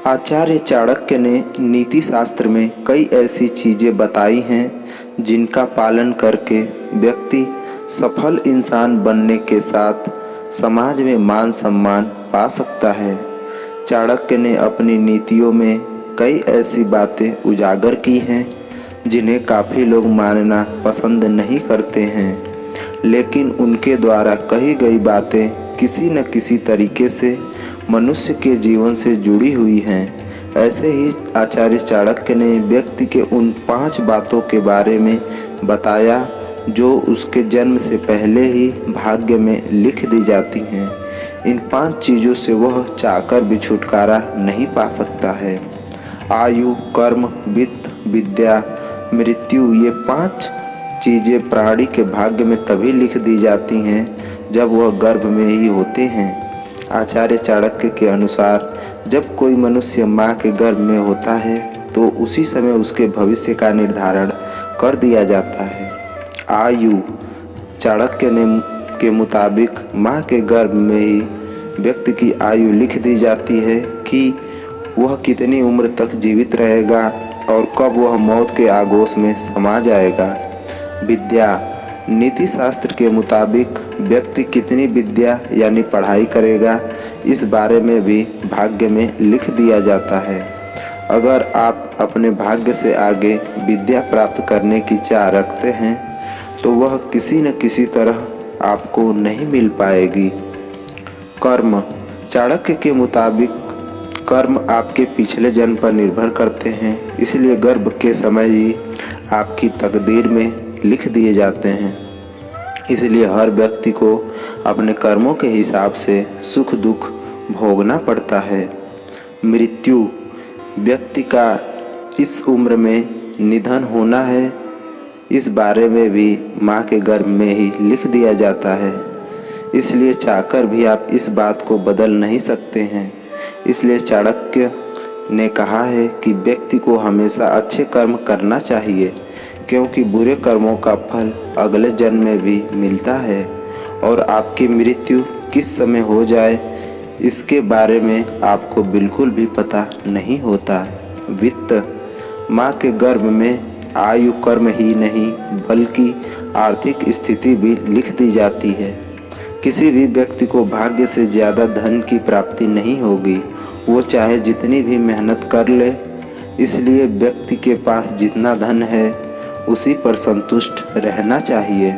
आचार्य चाणक्य ने नीति शास्त्र में कई ऐसी चीज़ें बताई हैं जिनका पालन करके व्यक्ति सफल इंसान बनने के साथ समाज में मान सम्मान पा सकता है। चाणक्य ने अपनी नीतियों में कई ऐसी बातें उजागर की हैं जिन्हें काफ़ी लोग मानना पसंद नहीं करते हैं, लेकिन उनके द्वारा कही गई बातें किसी न किसी तरीके से मनुष्य के जीवन से जुड़ी हुई हैं। ऐसे ही आचार्य चाणक्य ने व्यक्ति के उन 5 बातों के बारे में बताया जो उसके जन्म से पहले ही भाग्य में लिख दी जाती हैं। इन 5 चीज़ों से वह चाहकर भी छुटकारा नहीं पा सकता है। आयु, कर्म, वित्त, विद्या, मृत्यु, ये 5 चीज़ें प्राणी के भाग्य में तभी लिख दी जाती हैं जब वह गर्भ में ही होते हैं। आचार्य चाणक्य के अनुसार जब कोई मनुष्य माँ के गर्भ में होता है तो उसी समय उसके भविष्य का निर्धारण कर दिया जाता है। आयु, चाणक्य के मुताबिक माँ के गर्भ में ही व्यक्ति की आयु लिख दी जाती है कि वह कितनी उम्र तक जीवित रहेगा और कब वह मौत के आगोश में समा जाएगा। विद्या, नीति शास्त्र के मुताबिक व्यक्ति कितनी विद्या यानी पढ़ाई करेगा, इस बारे में भी भाग्य में लिख दिया जाता है। अगर आप अपने भाग्य से आगे विद्या प्राप्त करने की चाह रखते हैं तो वह किसी न किसी तरह आपको नहीं मिल पाएगी। कर्म, चाणक्य के मुताबिक कर्म आपके पिछले जन्म पर निर्भर करते हैं, इसलिए गर्भ के समय ही आपकी तकदीर में लिख दिए जाते हैं। इसलिए हर व्यक्ति को अपने कर्मों के हिसाब से सुख दुख भोगना पड़ता है। मृत्यु, व्यक्ति का इस उम्र में निधन होना है, इस बारे में भी माँ के गर्भ में ही लिख दिया जाता है। इसलिए चाहकर भी आप इस बात को बदल नहीं सकते हैं। इसलिए चाणक्य ने कहा है कि व्यक्ति को हमेशा अच्छे कर्म करना चाहिए, क्योंकि बुरे कर्मों का फल अगले जन्म में भी मिलता है और आपकी मृत्यु किस समय हो जाए इसके बारे में आपको बिल्कुल भी पता नहीं होता। वित्त, माँ के गर्भ में आयु, कर्म ही नहीं बल्कि आर्थिक स्थिति भी लिख दी जाती है। किसी भी व्यक्ति को भाग्य से ज़्यादा धन की प्राप्ति नहीं होगी, वो चाहे जितनी भी मेहनत कर ले। इसलिए व्यक्ति के पास जितना धन है उसी पर संतुष्ट रहना चाहिए।